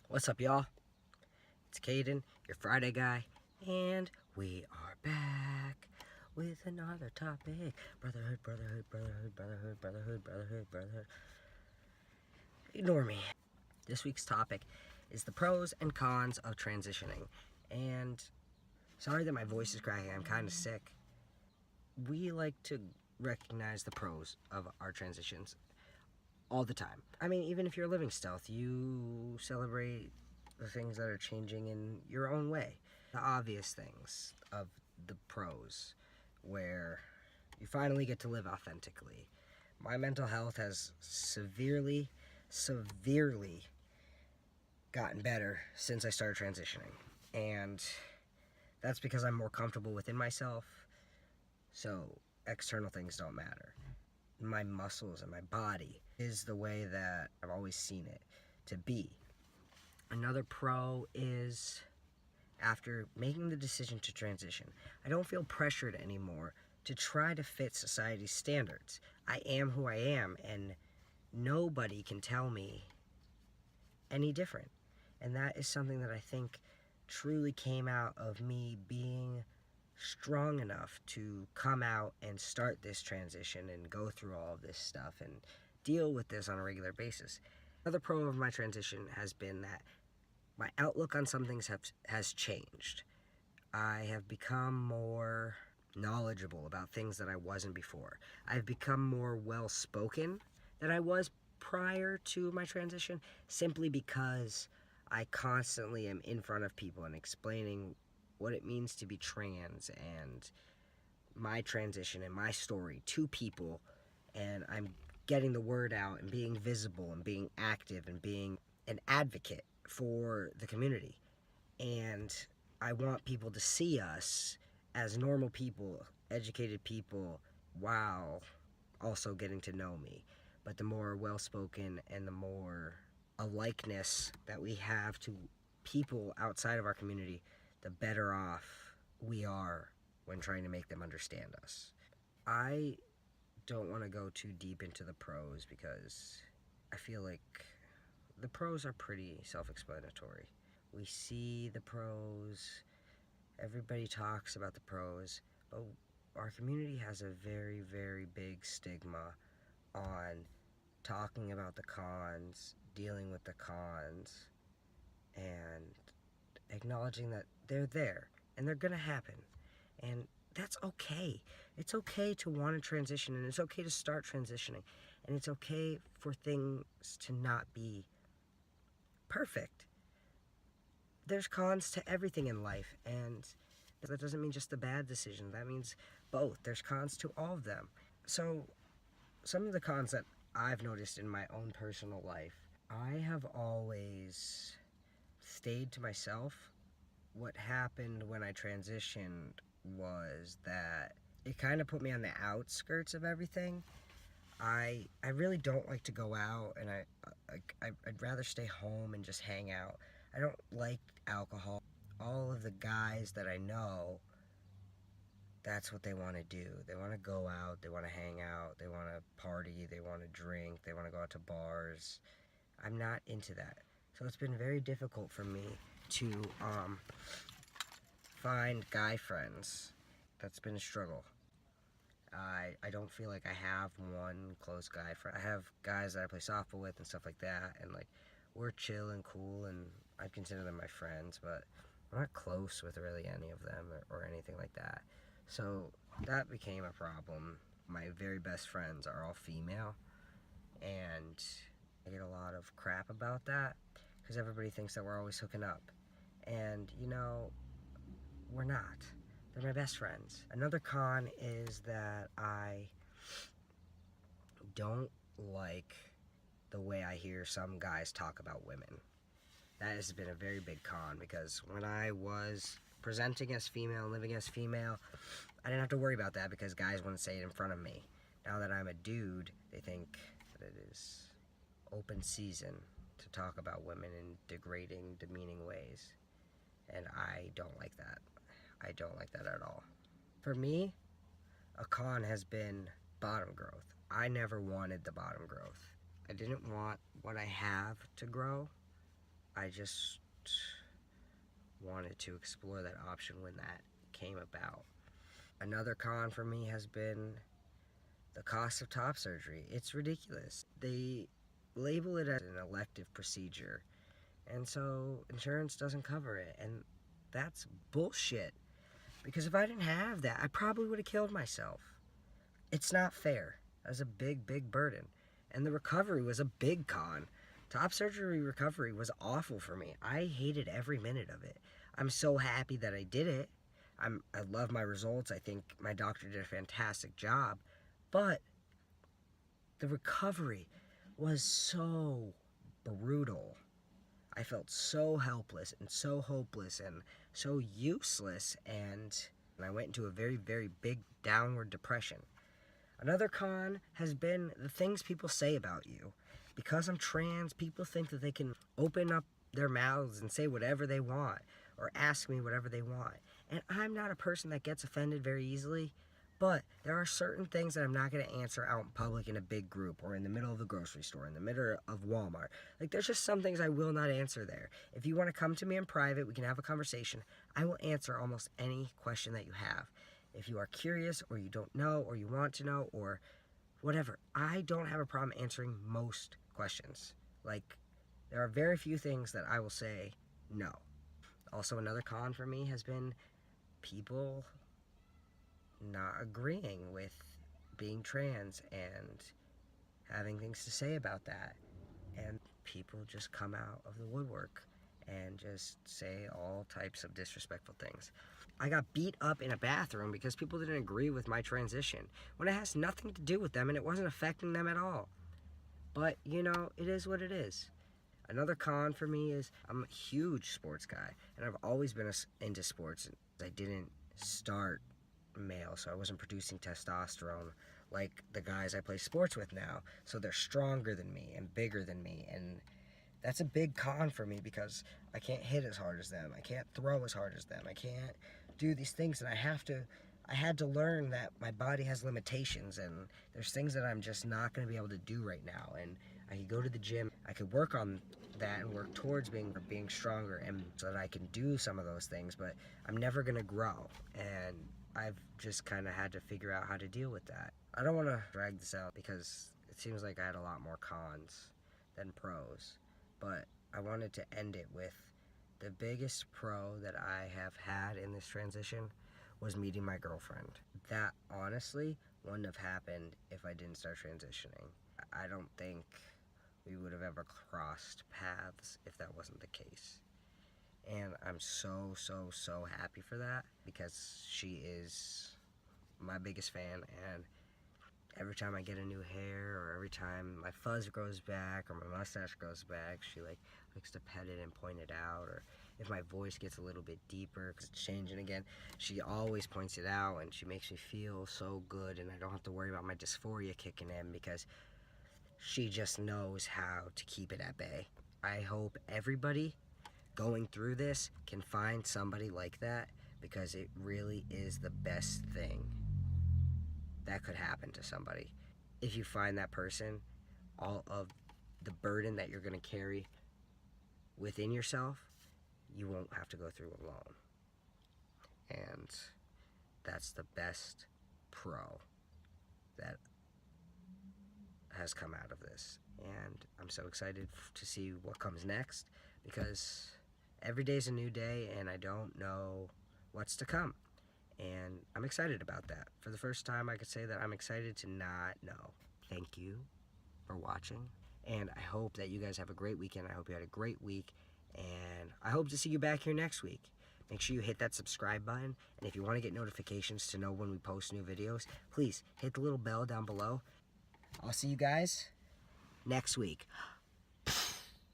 What's up, y'all? It's Kaiden, your Friday guy, and we are back with another topic. Brotherhood, brotherhood, brotherhood, brotherhood, brotherhood, brotherhood, brotherhood. Ignore me. This week's topic is the pros and cons of transitioning. And sorry that my voice is cracking, I'm kind of sick. We like to recognize the pros of our transitions all the time. I mean, even if you're living stealth, you celebrate the things that are changing in your own way. The obvious things of the pros, where you finally get to live authentically. My mental health has severely gotten better since I started transitioning. And that's because I'm more comfortable within myself, so external things don't matter. My muscles and my body is the way that I've always seen it to be. Another pro is after making the decision to transition, I don't feel pressured anymore to try to fit society's standards. I am who I am, and nobody can tell me any different. And that is something that I think truly came out of me being strong enough to come out and start this transition and go through all of this stuff and deal with this on a regular basis. Another pro of my transition has been that my outlook on some things has changed. I have become more knowledgeable about things that I wasn't before. I've become more well-spoken than I was prior to my transition, simply because I constantly am in front of people and explaining what it means to be trans and my transition and my story to people, and I'm getting the word out and being visible and being active and being an advocate for the community. And I want people to see us as normal people, educated people, while also getting to know me. But the more well-spoken and the more a likeness that we have to people outside of our community, the better off we are when trying to make them understand us. I don't want to go too deep into the pros because I feel like the pros are pretty self-explanatory. We see the pros, everybody talks about the pros, but our community has a very big stigma on talking about the cons, dealing with the cons, and acknowledging that they're there and they're gonna happen. And that's okay. It's okay to want to transition, and it's okay to start transitioning, and it's okay for things to not be perfect. There's cons to everything in life, and that doesn't mean just the bad decision. That means both. There's cons to all of them. So some of the cons that I've noticed in my own personal life, I have always stayed to myself. What happened when I transitioned was that it kind of put me on the outskirts of everything. I really don't like to go out, and I'd rather stay home and just hang out. I don't like alcohol. All of the guys that I know, that's what they want to do. They want to go out, they want to hang out, they want to party, they want to drink, they want to go out to bars. I'm not into that. So it's been very difficult for me to find guy friends. That's been a struggle. I don't feel like I have one close guy friend. I have guys that I play softball with and stuff like that, and like we're chill and cool, and I'd consider them my friends, but I'm not close with really any of them or anything like that. So that became a problem. My very best friends are all female, and I get a lot of crap about that because everybody thinks that we're always hooking up, and you know, we're not. They're my best friends. Another con is that I don't like the way I hear some guys talk about women. That has been a very big con, because when I was presenting as female and living as female, I didn't have to worry about that because guys wouldn't say it in front of me. Now that I'm a dude, they think that it is open season to talk about women in degrading, demeaning ways. And I don't like that. I don't like that at all. For me, a con has been bottom growth. I never wanted the bottom growth. I didn't want what I have to grow. I I just wanted to explore that option when that came about. Another con for me has been the cost of top surgery. It's ridiculous. They label it as an elective procedure, and so insurance doesn't cover it, and that's bullshit. Because if I didn't have that, I probably would have killed myself. It's not fair. That's a big, big burden. And the recovery was a big con. Top surgery recovery was awful for me. I hated every minute of it. I'm so happy that I did it. I love my results. I think my doctor did a fantastic job. But the recovery was so brutal. I felt so helpless and so hopeless and so useless, and I went into a very, very big downward depression. Another con has been the things people say about you. Because I'm trans, people think that they can open up their mouths and say whatever they want or ask me whatever they want. And I'm not a person that gets offended very easily, but there are certain things that I'm not going to answer out in public in a big group or in the middle of the grocery store, in the middle of Walmart. Like, there's just some things I will not answer there. If you want to come to me in private, we can have a conversation. I will answer almost any question that you have. If you are curious or you don't know or you want to know or whatever, I don't have a problem answering most questions. Like, there are very few things that I will say no. Also, another con for me has been people not agreeing with being trans and having things to say about that. And people just come out of the woodwork and just say all types of disrespectful things. I got beat up in a bathroom because people didn't agree with my transition when it has nothing to do with them and it wasn't affecting them at all. But, you know, it is what it is. Another con for me is I'm a huge sports guy, and I've always been into sports. I didn't start male, so I wasn't producing testosterone like the guys I play sports with now. So they're stronger than me and bigger than me, and that's a big con for me because I can't hit as hard as them. I can't throw as hard as them. I can't do these things, and I had to learn that my body has limitations, and there's things that I'm just not going to be able to do right now. And I could go to the gym. I could work on that and work towards being stronger, and so that I can do some of those things, but I'm never going to grow. And I've just kind of had to figure out how to deal with that. I don't want to drag this out because it seems like I had a lot more cons than pros, but I wanted to end it with the biggest pro that I have had in this transition was meeting my girlfriend. That honestly wouldn't have happened if I didn't start transitioning. I don't think we would have ever crossed paths if that wasn't the case. And I'm so, so, so happy for that because she is my biggest fan, and every time I get a new hair or every time my fuzz grows back or my mustache grows back, she likes to pet it and point it out. Or if my voice gets a little bit deeper because it's changing again, she always points it out, and she makes me feel so good, and I don't have to worry about my dysphoria kicking in because she just knows how to keep it at bay. I hope everybody going through this can find somebody like that because it really is the best thing that could happen to somebody. If you find that person, all of the burden that you're going to carry within yourself, you won't have to go through alone. And that's the best pro that has come out of this. And I'm so excited to see what comes next because every day's a new day and I don't know what's to come. And I'm excited about that. For the first time, I could say that I'm excited to not know. Thank you for watching. And I hope that you guys have a great weekend. I hope you had a great week. And I hope to see you back here next week. Make sure you hit that subscribe button. And if you want to get notifications to know when we post new videos, please hit the little bell down below. I'll see you guys next week.